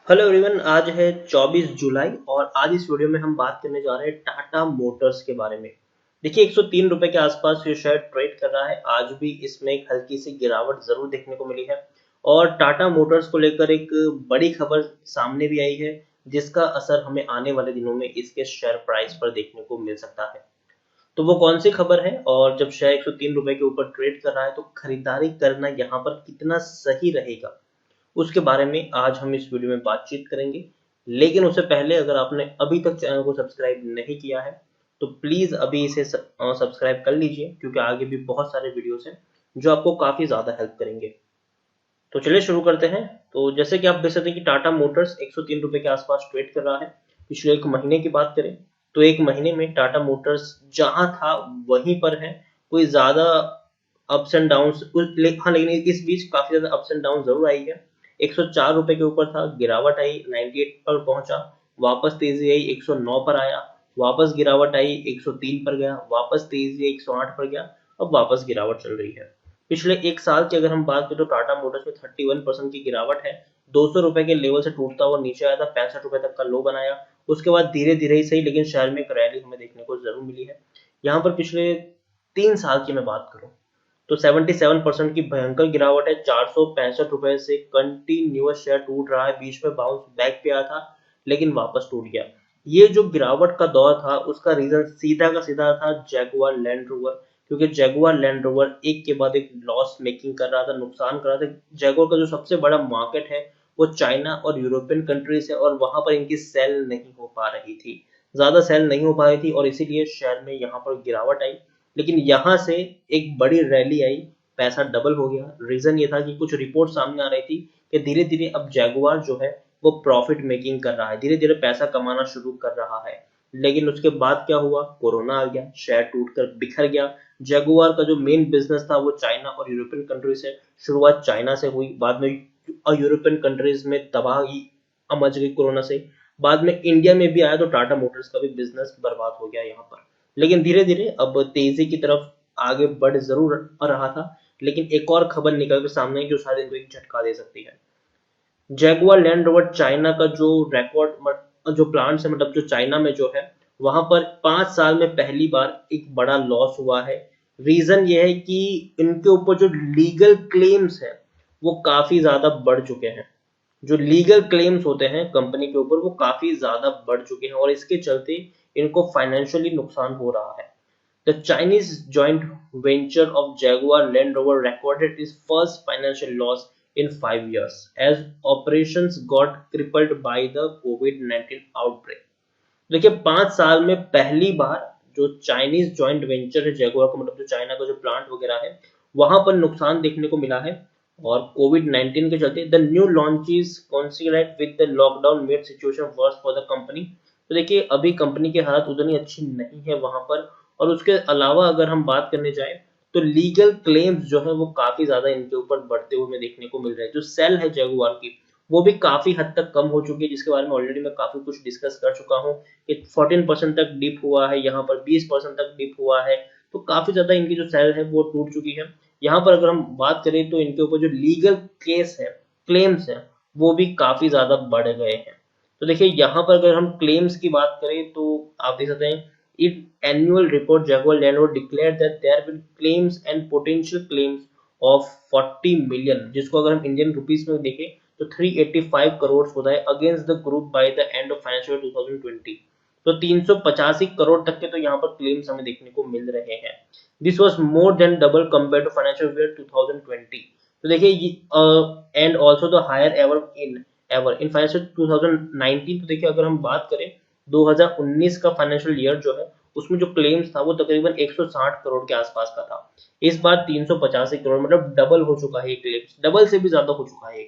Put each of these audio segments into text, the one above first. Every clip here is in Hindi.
हेलो एवरीवन, आज है 24 जुलाई और आज इस वीडियो में हम बात करने जा रहे हैं टाटा मोटर्स के बारे में। देखिए, 103 रुपए के आसपास ये शेयर ट्रेड कर रहा है। आज भी इसमें एक हल्की सी गिरावट जरूर देखने को मिली है और टाटा मोटर्स को लेकर एक बड़ी खबर सामने भी आई है, जिसका असर हमें आने वाले दिनों में इसके शेयर प्राइस पर देखने को मिल सकता है। तो वो कौन सी खबर है और जब शेयर 103 रुपए के ऊपर ट्रेड कर रहा है तो खरीदारी करना यहाँ पर कितना सही रहेगा, उसके बारे में आज हम इस वीडियो में बातचीत करेंगे। लेकिन उससे पहले अगर आपने अभी तक चैनल को सब्सक्राइब नहीं किया है तो प्लीज अभी इसे सब्सक्राइब कर लीजिए, क्योंकि आगे भी बहुत सारे वीडियोस हैं जो आपको काफी ज्यादा हेल्प करेंगे। तो चलिए शुरू करते हैं। तो जैसे कि आप देख सकते हैं कि टाटा मोटर्स 103 रुपए के आसपास ट्रेड कर रहा है। पिछले एक महीने की बात करें तो एक महीने में टाटा मोटर्स जहां था वहीं पर है। कोई ज्यादा अप्स एंड डाउन्स, हाँ, लेकिन इस बीच काफी ज्यादा अप्स एंड डाउन जरूर आई है। 104 रुपए के ऊपर था, गिरावट आई, 98 पर पहुंचा, वापस तेजी आई, 109 पर आया, वापस गिरावट आई, 103 पर गया, वापस तेजी आई, 108 पर गया, अब वापस गिरावट चल रही है। पिछले एक साल की अगर हम बात करें तो टाटा मोटर्स में 31% की गिरावट है। 200 रुपए के लेवल से टूटता हुआ नीचे आया था, 65 रुपए तक का लो बनाया। उसके बाद धीरे धीरे ही सही, लेकिन शेयर में एक रैली हमें देखने को जरूर मिली है। यहाँ पर पिछले 3 साल की मैं बात करूं तो 77% की भयंकर गिरावट है। 465 रुपए से कंटिन्यूअस शेयर टूट रहा है, बीच में बाउंस बैक पे आया था लेकिन वापस टूट गया। ये जो गिरावट का दौर था उसका रीजन सीधा का सीधा था जैगुआर लैंड रोवर, क्योंकि जैगुआर लैंड रोवर एक के बाद एक लॉस मेकिंग कर रहा था, नुकसान कर रहा था। जैगुआर का जो सबसे बड़ा मार्केट है वो चाइना और यूरोपियन कंट्रीज है और वहां पर इनकी सेल नहीं हो पा रही थी, ज्यादा सेल नहीं हो पा रही थी और इसीलिए शेयर में यहाँ पर गिरावट आई। लेकिन यहाँ से एक बड़ी रैली आई, पैसा डबल हो गया। रीजन ये था कि कुछ रिपोर्ट सामने आ रही थी कि धीरे धीरे अब जैगुआर जो है वो प्रॉफिट मेकिंग कर रहा है, धीरे धीरे पैसा कमाना शुरू कर रहा है। लेकिन उसके बाद क्या हुआ, कोरोना आ गया, शेयर टूटकर बिखर गया। जैगुआर का जो मेन बिजनेस था वो चाइना और यूरोपियन कंट्री से, शुरुआत चाइना से हुई, बाद में यूरोपियन कंट्रीज में तबाही मच गई कोरोना से, बाद में इंडिया में भी आया तो टाटा मोटर्स का भी बिजनेस बर्बाद हो गया यहाँ पर। लेकिन धीरे धीरे अब तेजी की तरफ आगे बढ़ जरूर रहा था। लेकिन एक और खबर निकल कर सामने आई जो शायद इनको एक झटका दे सकती है। जैगुआर लैंड रोवर चाइना का जो रिकॉर्ड जो प्लांट्स है, मतलब जो चाइना में जो है, वहां पर 5 साल में पहली बार एक बड़ा लॉस हुआ है। रीजन ये है कि इनके ऊपर जो लीगल क्लेम्स है वो काफी ज्यादा बढ़ चुके हैं। जो लीगल क्लेम्स होते हैं कंपनी के ऊपर वो काफी ज्यादा बढ़ चुके हैं और इसके चलते इनको फाइनेंशियली नुकसान हो रहा है। The Chinese joint venture of Jaguar Land Rover recorded its first financial loss in 5 years as operations got crippled by the COVID-19 outbreak। देखिए, 5 साल में पहली बार जो चाइनीज जॉइंट वेंचर है जैगुआर का, मतलब जो चाइना का जो प्लांट वगैरह है वहां पर नुकसान देखने को मिला है। और कोविड 19 के चलते the new launches coincident with the lockdown made situation worse for the company. तो देखिए, अभी कंपनी की हालत उतनी अच्छी नहीं है वहां पर। और उसके अलावा अगर हम बात करने जाए तो लीगल क्लेम्स जो है वो काफी ज्यादा इनके ऊपर बढ़ते हुए हमें देखने को मिल रहे हैं। जो सेल है जैगुआर की वो भी काफी हद तक कम हो चुकी है, जिसके बारे में ऑलरेडी मैं काफी कुछ डिस्कस कर चुका हूँ कि 14% तक डिप हुआ है, यहाँ पर 20% तक डिप हुआ है। तो काफी ज्यादा इनकी जो सेल है वो टूट चुकी है। यहाँ पर अगर हम बात करें तो इनके ऊपर जो लीगल केस है, क्लेम्स है, वो भी काफी ज्यादा बढ़ गए हैं। तो देखिए, यहाँ पर अगर हम क्लेम्स की बात करें तो आप देख सकते हैं इन annual report Jaguar Land Rover declared that there been claims and potential claims of 40 million, जिसको अगर हम इंडियन रुपीस में देखें तो 385 करोड़ होता है against the group by the end of financial 2020। तो 385 करोड़ तक के तो यहाँ पर क्लेम्स हमें देखने को मिल रहे हैं। This was more than double compare to financial year 2020। तो देखिए, and also the higher ever in financial 2019। तो देखिए, अगर हम बात करें 2019 का फाइनेंशियल ईयर जो है उसमें जो क्लेम्स था वो तकरीबन 160 करोड़ के आसपास का था। इस बार 385 करोड़, मतलब डबल हो चुका है क्लेम्स, डबल से भी ज्यादा हो चुका है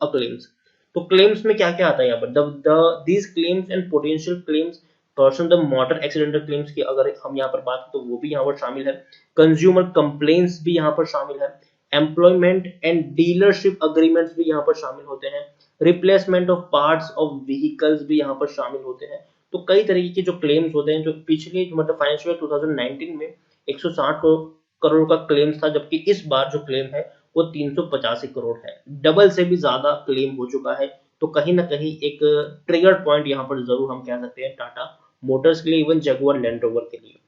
क्लेम्स। तो क्लेम्स में क्या क्या आता है यहाँ पर, these claims and potential claims person the motor accidental claims की अगर हम यहाँ पर बात करें तो वो भी यहाँ पर शामिल है। कंज्यूमर कंप्लेन्ट्स भी यहाँ पर शामिल है। एम्प्लॉयमेंट एंड डीलरशिप अग्रीमेंट्स भी यहाँ पर शामिल होते हैं। Replacement of parts of vehicles भी यहाँ पर शामिल होते हैं। तो कई तरीके के जो क्लेम्स होते हैं, जो पिछले मतलब फाइनेंशियल 2019 में 160 करोड़ का क्लेम्स था, जबकि इस बार जो क्लेम है वो 385 करोड़ है, डबल से भी ज्यादा क्लेम हो चुका है तो कहीं ना कहीं एक ट्रिगर पॉइंट यहाँ पर जरूर हम कह सकते हैं टाटा मोटर्स के लिए, इवन जगुआर लैंड रोवर के लिए।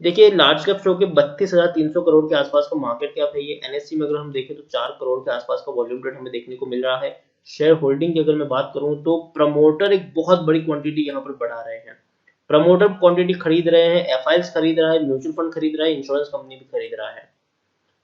देखिए लार्ज कैप शो के 32,300 करोड़ के आसपास का मार्केट कैप है ये। एनएससी में अगर हम देखें तो 4 करोड़ के आसपास का वॉल्यूम ट्रेड हमें देखने को मिल रहा है। शेयर होल्डिंग की अगर मैं बात करूं तो प्रमोटर एक बहुत बड़ी क्वांटिटी यहाँ पर बढ़ा रहे हैं। प्रमोटर क्वांटिटी खरीद रहे हैं, एफआईएस खरीद रहा है, म्यूचुअल फंड खरीद रहा है, इंश्योरेंस कंपनी भी खरीद रहा है।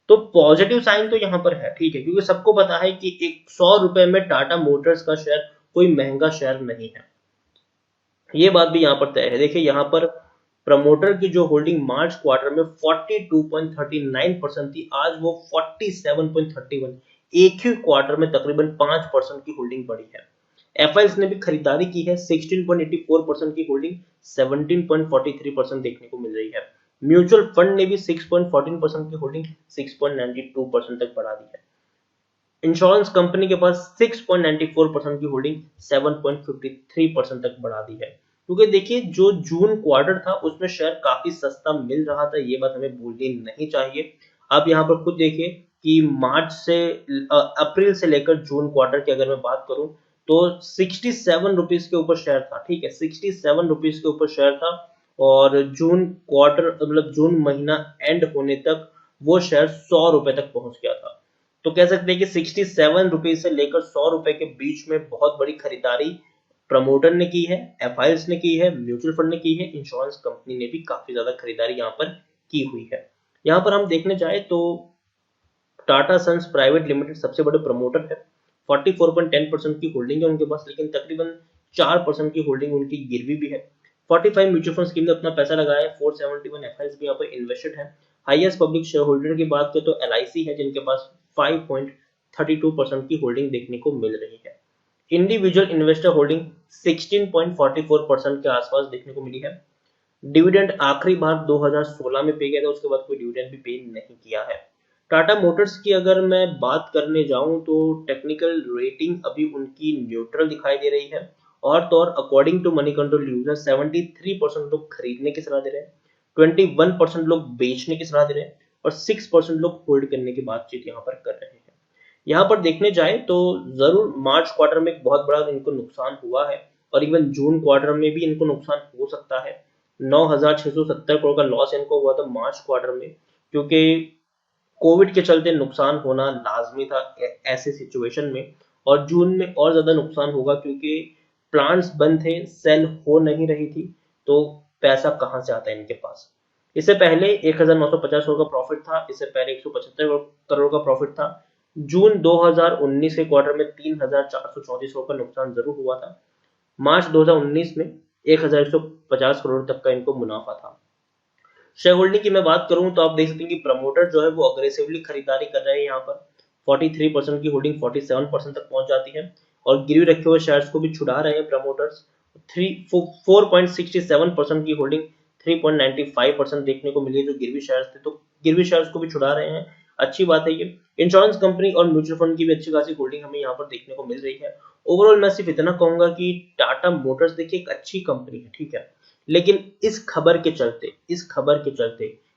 तो पॉजिटिव साइन तो यहाँ पर है, ठीक है, क्योंकि सबको पता है कि 100 रुपए में टाटा मोटर्स का शेयर कोई महंगा शेयर नहीं है, ये बात भी यहाँ पर तय है। देखिए यहाँ पर प्रमोटर की जो होल्डिंग मार्च क्वार्टर में 42.39% थी, आज वो 47.31, एक ही क्वार्टर में तकरीबन 5% की होल्डिंग बढ़ी है। एफआईएस ने भी खरीदारी की है, 16.84% की होल्डिंग 17.43% देखने को मिल रही है। म्यूचुअल फंड ने भी 6.14% की होल्डिंग 6.92% तक बढ़ा दी है। इंश्योरेंस कंपनी के पास 6.94% की होल्डिंग 7.53% तक बढ़ा दी है। क्योंकि देखिए जो जून क्वार्टर था उसमें शेयर काफी सस्ता मिल रहा था, ये बात हमें भूलनी नहीं चाहिए। आप यहाँ पर खुद देखिए कि मार्च से अप्रैल से लेकर जून क्वार्टर की अगर मैं बात करूं तो 67 रुपीज के ऊपर शेयर था, ठीक है, 67 रुपीज के ऊपर शेयर था। और जून क्वार्टर मतलब जून महीना एंड होने तक वो शेयर 100 रुपए तक पहुंच गया था। तो कह सकते हैं कि 67 रुपीज से लेकर 100 रुपए के बीच में बहुत बड़ी खरीदारी प्रमोटर ने की है, एफआईएस ने की है, म्यूचुअल फंड ने की है, इंश्योरेंस कंपनी ने भी काफी ज्यादा खरीदारी यहाँ पर की हुई है। यहाँ पर हम देखने जाए तो टाटा सन्स प्राइवेट लिमिटेड सबसे बड़े प्रमोटर है, 44.10% की होल्डिंग है उनके पास, लेकिन तकरीबन 4% की होल्डिंग उनकी गिरवी भी है। 45 म्यूचुअल फंड स्कीम में अपना पैसा लगाया है, 471 एफआईएस भी यहाँ पर इन्वेस्टेड है। हाईएस्ट पब्लिक शेयर होल्डर की बात करें तो एलआईसी है, जिनके पास 5.32% की होल्डिंग देखने को मिल रही है। इंडिविजुअल इन्वेस्टर होल्डिंग 16.44% के आसपास देखने को मिली है। डिविडेंड आखिरी बार 2016 में पे किया था, उसके बाद कोई डिविडेंड भी पे नहीं किया है। टाटा मोटर्स की अगर मैं बात करने जाऊं तो टेक्निकल रेटिंग अभी उनकी न्यूट्रल दिखाई दे रही है। और तो और according to Moneycontrol user 73% लोग खरीदने की सलाह दे रहे हैं, 21% लोग बेचने की सलाह दे रहे हैं और 6% लोग होल्ड करने की बातचीत यहाँ पर कर रहे हैं। यहाँ पर देखने जाए तो जरूर मार्च क्वार्टर में एक बहुत बड़ा इनको नुकसान हुआ है और इवन जून क्वार्टर में भी इनको नुकसान हो सकता है। 9,670 करोड़ का लॉस इनको हुआ था मार्च क्वार्टर में, क्योंकि कोविड के चलते नुकसान होना लाजमी था ऐसे सिचुएशन में। और जून में और ज्यादा नुकसान होगा क्योंकि प्लांट्स बंद थे, सेल हो नहीं रही थी, तो पैसा कहां से आता है इनके पास। इससे पहले 1,950 करोड़ का प्रॉफिट था, इससे पहले 175 करोड़ का प्रॉफिट था। जून 2019 के क्वार्टर में 3,434 करोड़ का नुकसान जरूर हुआ था। मार्च 2019 में 1,150 करोड़ तक का इनको मुनाफा था। शेयर होल्डिंग की मैं बात करूं तो आप देख सकते हैं कि प्रमोटर जो है वो अग्रेसिवली खरीदारी कर रहे हैं। यहाँ पर 43% की होल्डिंग 47% तक पहुंच जाती है और गिरवी रखे हुए शेयर्स को भी छुड़ा रहे हैं प्रमोटर्स। 4.67% की होल्डिंग 3.95% देखने को मिली है जो गिरवी शेयर्स थे, तो गिरवी शेयर्स को भी छुड़ा रहे हैं, अच्छी बात है ये। इंश्योरेंस कंपनी और म्यूचुअल फंड की भी अच्छी खासी होल्डिंग हमें यहाँ पर देखने को मिल रही है। ओवरऑल मैं सिर्फ इतना कहूंगा कि टाटा मोटर्स देखिए एक अच्छी कंपनी है, ठीक है, लेकिन इस खबर के चलते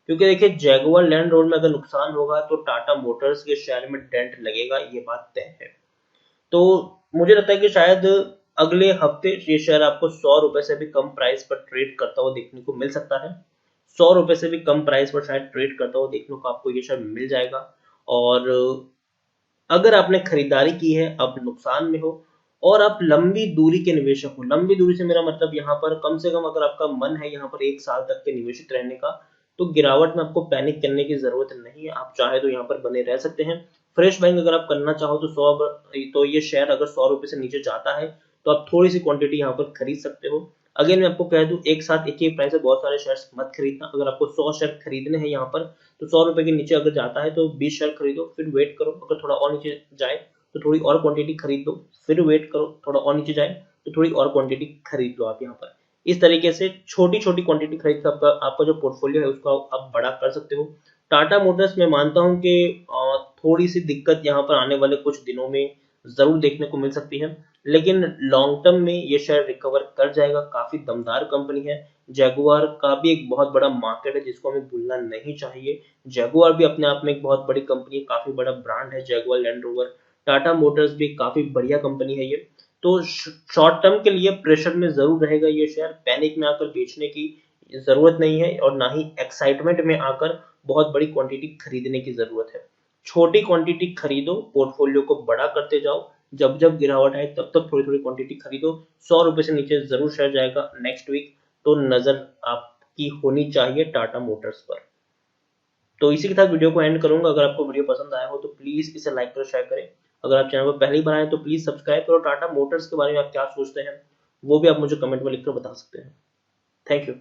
क्योंकि देखिए जैगुआर लैंड रोवर में अगर नुकसान होगा तो टाटा मोटर्स के शेयर में डेंट लगेगा, ये बात तय है। तो मुझे लगता है कि शायद अगले हफ्ते ये शेयर आपको 100 रुपए से भी कम प्राइस पर ट्रेड करता हुआ देखने को मिल सकता है। 100 रुपए से भी कम प्राइस पर शायद ट्रेड करता हुआ देखने को आपको ये शेयर मिल जाएगा। और अगर आपने खरीदारी की है, आप नुकसान में हो और आप लंबी दूरी के निवेशक हो, लंबी दूरी से मेरा मतलब यहाँ पर कम से कम अगर आपका मन है यहाँ पर 1 साल तक के निवेशित रहने का, तो गिरावट में आपको पैनिक करने की जरूरत नहीं है, आप चाहे तो यहाँ पर बने रह सकते हैं। फ्रेश बाइंग अगर आप करना चाहो तो तो ये शेयर अगर 100 रुपए से नीचे जाता है तो आप थोड़ी सी क्वांटिटी यहाँ पर खरीद सकते हो। अगेन मैं आपको कह दूं, एक साथ एक ही प्राइस है बहुत सारे शेयर्स मत खरीदना। अगर आपको 100 शेयर खरीदने हैं यहाँ पर तो 100 रुपए के नीचे अगर जाता है तो 20 शेयर खरीदो, फिर वेट करो, अगर थोड़ा और नीचे जाए तो थोड़ी और क्वांटिटी खरीद लो, फिर वेट करो, थोड़ा और नीचे जाए तो थोड़ी और क्वांटिटी खरीद लो। आप यहाँ पर इस तरीके से छोटी छोटी क्वांटिटी खरीद कर आपका जो पोर्टफोलियो है उसको आप बड़ा कर सकते हो। टाटा मोटर्स में मानता हूँ कि थोड़ी सी दिक्कत यहाँ पर आने वाले कुछ दिनों में जरूर देखने को मिल सकती है, लेकिन लॉन्ग टर्म में ये शेयर रिकवर कर जाएगा, काफी दमदार कंपनी है। जैगुआर का भी एक बहुत बड़ा मार्केट है जिसको हमें भूलना नहीं चाहिए। जैगुआर भी अपने आप में एक बहुत बड़ी कंपनी है, काफी बड़ा ब्रांड है Jaguar Land rover. Tata Motors भी काफी बढ़िया कंपनी है ये। तो शॉर्ट टर्म के लिए प्रेशर में जरूर रहेगा ये शेयर, पैनिक में आकर बेचने की जरूरत नहीं है और ना ही एक्साइटमेंट में आकर बहुत बड़ी क्वांटिटी खरीदने की जरूरत है। छोटी क्वांटिटी खरीदो, पोर्टफोलियो को बड़ा करते जाओ, जब जब गिरावट आए तब तब थोड़ी थोड़ी क्वांटिटी खरीदो। 100 रुपए से नीचे जरूर शेयर जाएगा नेक्स्ट वीक, तो नजर आपकी होनी चाहिए टाटा मोटर्स पर। तो इसी के साथ वीडियो को एंड करूंगा। अगर आपको वीडियो पसंद आया हो तो प्लीज इसे लाइक करो, शेयर करें। अगर आप चैनल पर पहली बार आए तो प्लीज सब्सक्राइब करो। टाटा मोटर्स के बारे में आप क्या सोचते हैं वो भी आप मुझे कमेंट में लिखकर बता सकते हैं। Thank you.